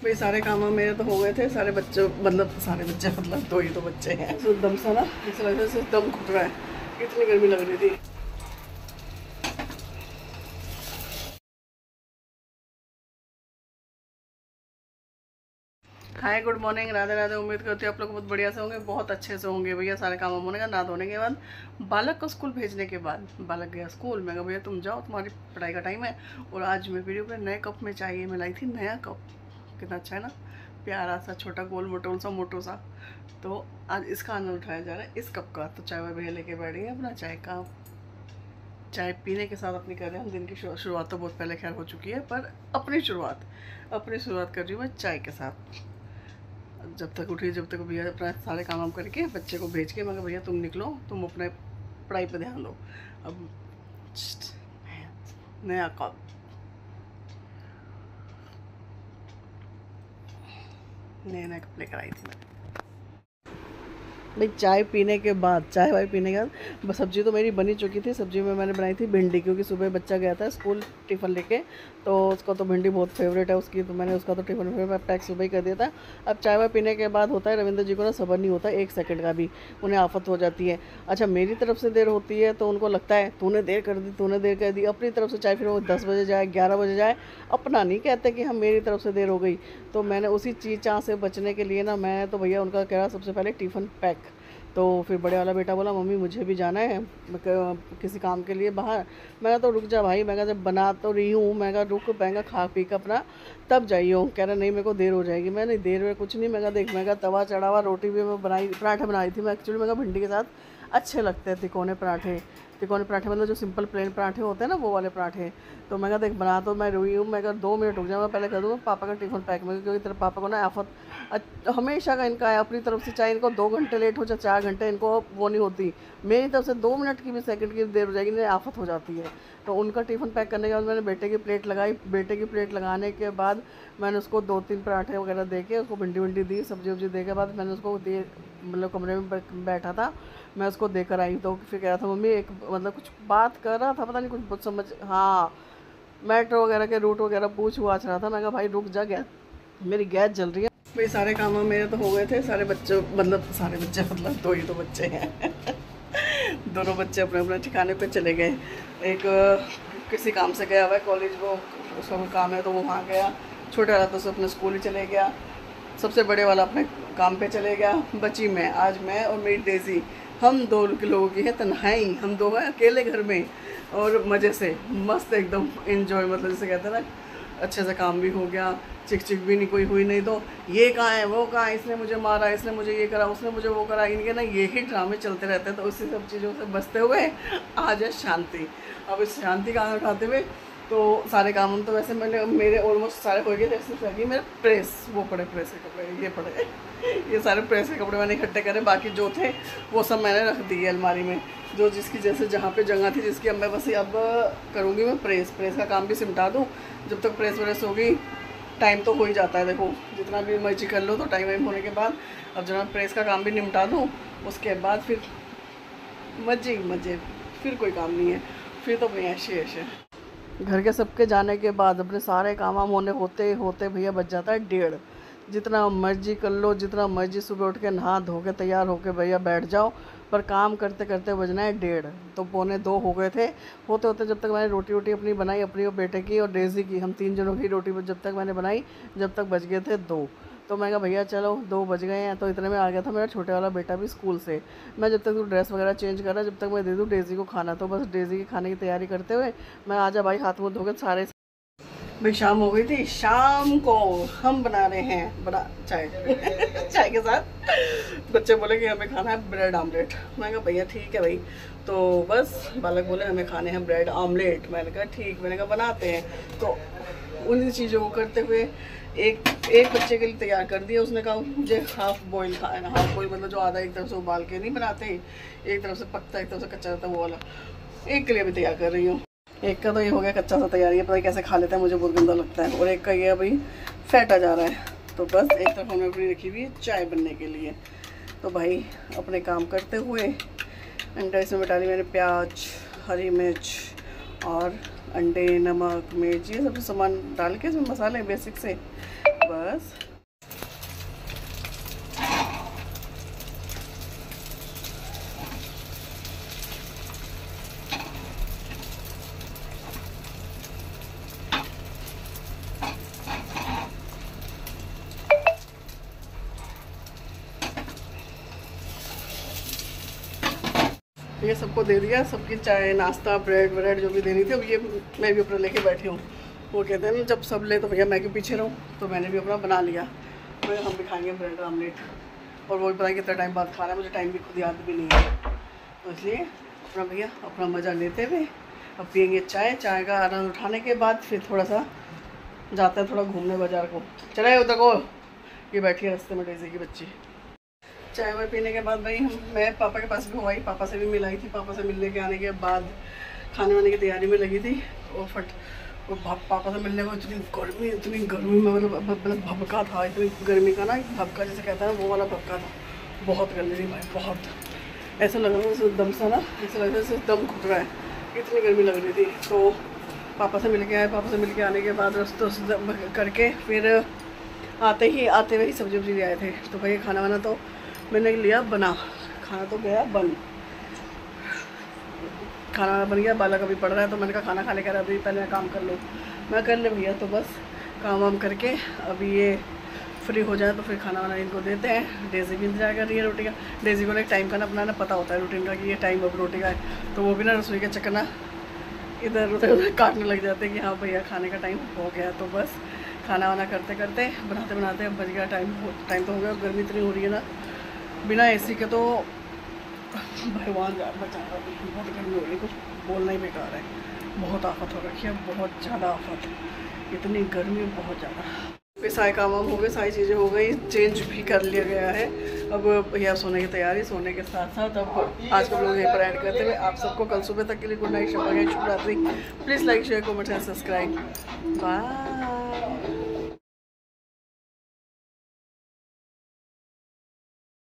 भाई सारे काम मेरे तो हो गए थे, सारे बच्चे मतलब दो ही तो बच्चे हैं। तो दम सा ना ऐसा लग रहा है दम घुट रहा है, इतनी गर्मी लग रही थी। Hi good morning, Radhe Radhe. उम्मीद करती हूँ आप लोग बहुत बढ़िया से होंगे, बहुत अच्छे से होंगे। भैया सारे काम होने का, नहा धोने के बाद, बालक को स्कूल भेजने के बाद बालक गया स्कूल। मैं कहा भैया तुम जाओ, तुम्हारी पढ़ाई का टाइम है। और आज मैं वीडियो पे नए कप में चाहिए मैं लाई थी, नया कप। कितना अच्छा है ना, प्यारा सा छोटा गोल मोटो सा। तो आज इसका आनंद उठाया जा रहा है, इस कप का। तो चाय वाय भैया लेके बैठ गए अपना चाय का, चाय पीने के साथ अपनी कर रहे हैं हम दिन की शुरुआत। तो बहुत पहले खैर हो चुकी है, पर अपनी शुरुआत कर रही हूँ मैं चाय के साथ। जब तक उठी, जब तक भैया अपना सारे काम वाम करके बच्चे को भेज के, मगर भैया तुम निकलो, तुम अपने पढ़ाई पे ध्यान दो। अब नया कप, नया कप लेकर आई थी मैं। भाई चाय पीने के बाद, चाय वाय पीने के बाद सब्ज़ी तो मेरी बनी चुकी थी। सब्ज़ी में मैंने बनाई थी भिंडी, क्योंकि सुबह बच्चा गया था स्कूल टिफ़िन लेके, तो उसका तो भिंडी बहुत फेवरेट है उसकी, तो मैंने उसका तो टिफ़िन में पैक सुबह ही कर दिया था। अब चाय वाय पीने के बाद होता है, रविंद्र जी को ना सब्र नहीं होता एक सेकंड का भी, उन्हें आफत हो जाती है। अच्छा मेरी तरफ से देर होती है तो उनको लगता है तूने देर कर दी। अपनी तरफ से चाहे फिर वो 10 बजे जाए, 11 बजे जाए, अपना नहीं कहते कि हम मेरी तरफ से देर हो गई। तो मैंने उसी चीज़ से बचने के लिए ना, मैं तो भैया उनका कह रहा सबसे पहले टिफ़िन पैक। तो फिर बड़े वाला बेटा बोला मम्मी मुझे भी जाना है किसी काम के लिए बाहर। मैं तो रुक जा भाई, मैं जब बना तो रही हूँ, मैं रुक, मैं खा पी कर अपना तब जाइयो। कह रहा नहीं मेरे को देर हो जाएगी। मैं नहीं, देर में कुछ नहीं। मैं देख, मैं तवा चढ़ा हुआ, रोटी भी मैं बनाई, पराठे बनाई थी मैं एक्चुअली। मैं भिंडी के साथ अच्छे लगते हैं तिकोने पराठे मतलब जो सिंपल प्लेन पराठे होते हैं ना, वो वाले पराठे। तो मैं देख बना तो मैं रुई हूँ, मैं 2 मिनट रुक जाऊँ, मैं पहले कर दूँगा पापा का टिफ़िन पैक में, क्योंकि तेरे पापा को ना आफत हमेशा का इनका है अपनी तरफ से। चाहे इनको 2 घंटे लेट हो चाहे 4 घंटे, इनको वो नहीं होती। मेरी तरफ से 2 मिनट की भी सेकंड की देर हो जाएगी इन्हें आफत हो जाती है। तो उनका टिफ़िन पैक करने के बाद मैंने बेटे की प्लेट लगाई। बेटे की प्लेट लगाने के बाद मैंने उसको 2-3 पराठे वगैरह दे के, उसको भिंडी विंडी दी, सब्जी वब्जी दे के बाद मैंने उसको दिए, मतलब कमरे में बैठा था मैं, उसको देकर आई। तो फिर कह रहा था मम्मी एक मतलब कुछ बात कर रहा था, पता नहीं कुछ समझ, हाँ मेट्रो वगैरह के रूट वगैरह पूछ रहा था। मैं कहा भाई रुक जा, गैस मेरी गैस जल रही है। भाई सारे काम मेरे तो हो गए थे, सारे बच्चे मतलब दो ही तो बच्चे हैं दोनों बच्चे अपने अपने ठिकाने पे चले गए। एक किसी काम से गया हुआ है कॉलेज, वो उसका कोई काम है तो वो वहाँ गया। छोटा वाला तो उसे अपने स्कूल ही चले गया, सबसे बड़े वाला अपने काम पे चले गया। बची मैं, आज मैं और मेरी डेजी, हम 2 लोगों की है तन्हाई। हम 2 हैं अकेले घर में, और मज़े से मस्त एकदम एंजॉय, मतलब जैसे कहते हैं ना, अच्छे से काम भी हो गया, चिक चिक भी नहीं कोई हुई। नहीं तो ये कहाँ है, वो कहाँ है, इसने मुझे मारा, इसने मुझे ये करा, उसने मुझे वो करा, इनके ना यही ड्रामे चलते रहते हैं। तो उसी सब चीज़ों से बचते हुए आ जाए शांति। अब इस शांति का आनंद उठाते हुए तो सारे काम तो वैसे मेरे ऑलमोस्ट सारे हो गए थे। सिर्फ लगी मेरे प्रेस, वो पड़े प्रेस के कपड़े, ये पड़े ये सारे प्रेस के कपड़े मैंने इकट्ठे करे। बाकी जो थे वो सब मैंने रख दिए अलमारी में, जो जिसकी जैसे जहाँ पे जगह थी जिसकी। अब मैं बस अब करूँगी मैं प्रेस का काम भी सिमटा दूँ। जब तक प्रेस व्रेस होगी, टाइम तो हो ही जाता है, देखो जितना भी मर्जी कर लो तो टाइम वाइम होने के बाद। अब जब मैं प्रेस का काम भी निपटा दूँ, उसके बाद फिर मजे, फिर कोई काम नहीं है, फिर तो अपनी ऐसे घर के सबके जाने के बाद अपने सारे काम वाम होते भैया बच जाता है 1:30। जितना मर्जी कर लो, जितना मर्जी सुबह उठ के नहा धो के तैयार होके भैया बैठ जाओ, पर काम करते करते बजना है 1:30। तो 1:45 हो गए थे होते जब तक मैंने रोटी अपनी बनाई, अपनी और बेटे की और डेजी की, हम 3 जनों की रोटी जब तक मैंने बनाई, जब तक बज गए थे 2। तो मैं कहा भैया चलो 2 बज गए हैं। तो इतने में आ गया था मेरा छोटे वाला बेटा भी स्कूल से। मैं जब तक तू ड्रेस वगैरह चेंज कर रहा, जब तक मैं दे दूँ डेजी को खाना। तो बस डेजी के खाने की तैयारी करते हुए मैं आजा भाई हाथ मुँह धोकर सारे। भाई शाम हो गई थी, शाम को हम बना रहे हैं बड़ा चाय चाय के साथ बच्चे बोले कि हमें खाना है ब्रेड आमलेट। मैं कहा भैया ठीक है भाई। तो बस बालक बोले हमें खाने हैं ब्रेड आमलेट। मैंने कहा ठीक, मैंने कहा बनाते हैं। तो उन चीज़ों को करते हुए एक बच्चे के लिए तैयार कर दिया। उसने कहा मुझे हाफ बॉयल खाना। हाफ बॉयल मतलब जो आधा एक तरफ से उबाल के नहीं बनाते, एक तरफ से पकता एक तरफ से कच्चा रहता, वो वाला। एक के लिए भी तैयार कर रही हूँ। एक का तो ये हो गया कच्चा सा तैयार, ये पता नहीं कैसे खा लेता है, मुझे बहुत गंदा लगता है। और एक का ये अभी फैटा जा रहा है। तो बस एक तरफ हमने अपनी रखी हुई है चाय बनने के लिए। तो भाई अपने काम करते हुए अंडा इसमें डाली मैंने, प्याज, हरी मिर्च और अंडे, नमक, मिर्च, ये सब सामान डाल के इसमें मसाले बेसिक से बस ये सबको दे दिया, सबकी चाय नाश्ता ब्रेड व्रेड जो भी देनी थी। अब ये मैं भी अपना लेके बैठी हूँ। वो कहते हैं ना जब सब ले तो भैया मैं क्यों पीछे रहूँ, तो मैंने भी अपना बना लिया। तो हम भी खाएंगे ब्रेड आमलेट, और वो भी पता है कितना टाइम बाद खाना है, मुझे टाइम भी खुद याद भी नहीं है। तो इसलिए अपना भैया अपना मज़ा लेते हुए अब पियेंगे चाय। चाय का आनंद उठाने के बाद फिर थोड़ा सा जाता है थोड़ा घूमने बाज़ार को। चले उधर को, ये बैठी है रास्ते में डेज़ी की बच्ची। चाय वाय पीने के बाद भाई मैं पापा के पास भी हुआ ही, पापा से भी मिलाई थी। पापा से मिलने के आने के बाद खाने वाने की तैयारी में लगी थी। और वो पापा से मिलने को इतनी गर्मी में मतलब भभका था, इतनी गर्मी का ना, भभका जैसे कहता है वो वाला भभका था। बहुत गर्मी थी भाई, बहुत। ऐसा लग रहा था दम सा ना, ऐसा लग रहा था दम घुट रहा है, इतनी गर्मी लग रही थी। तो पापा से मिल के आए। पापा से मिल के आने के बाद रस्त करके फिर आते हुए ही सब्जी वब्जी ले आए थे। तो भाई खाना वाना तो मैंने लिया बना, खाना तो गया बन, खाना वाना बन गया। बालक अभी पढ़ रहा है तो मैंने कहा खाना खा ले कर अभी पहले मैं काम कर लूँ। मैं कर ले भैया, तो बस काम वाम करके अभी ये फ्री हो जाए तो फिर खाना वाना इनको देते हैं। डेज़ी भी इंतजार कर रही है रोटी का। डेज़ी को एक टाइम का ना अपना पता होता है रूटीन का कि ये टाइम अब रोटी का है। तो वो भी ना रसोई के चक्कर ना इधर उधर काटने लग जाते हैं कि हाँ भैया खाने का टाइम हो गया। तो बस खाना वाना करते करते बनाते बनाते अब बज गया टाइम तो हो गया। गर्मी इतनी हो रही है ना, बिना एसी के तो भगवान बचाएगा, बहुत गर्मी हो रही है, कुछ बोलना ही बेकार है। बहुत आफत हो रखी है, बहुत ज़्यादा आफत, इतनी गर्मी बहुत ज़्यादा। फिर सारे काम वाम हो गए, सारी चीज़ें हो गई, चेंज भी कर लिया गया है। अब भैया सोने की तैयारी, सोने के साथ साथ अब आज का लोग यहीं पर ऐड करते हुए आप सबको कल सुबह तक के लिए गुड नाइट, शुभ रात्रि। Please like share comment and subscribe. Bye.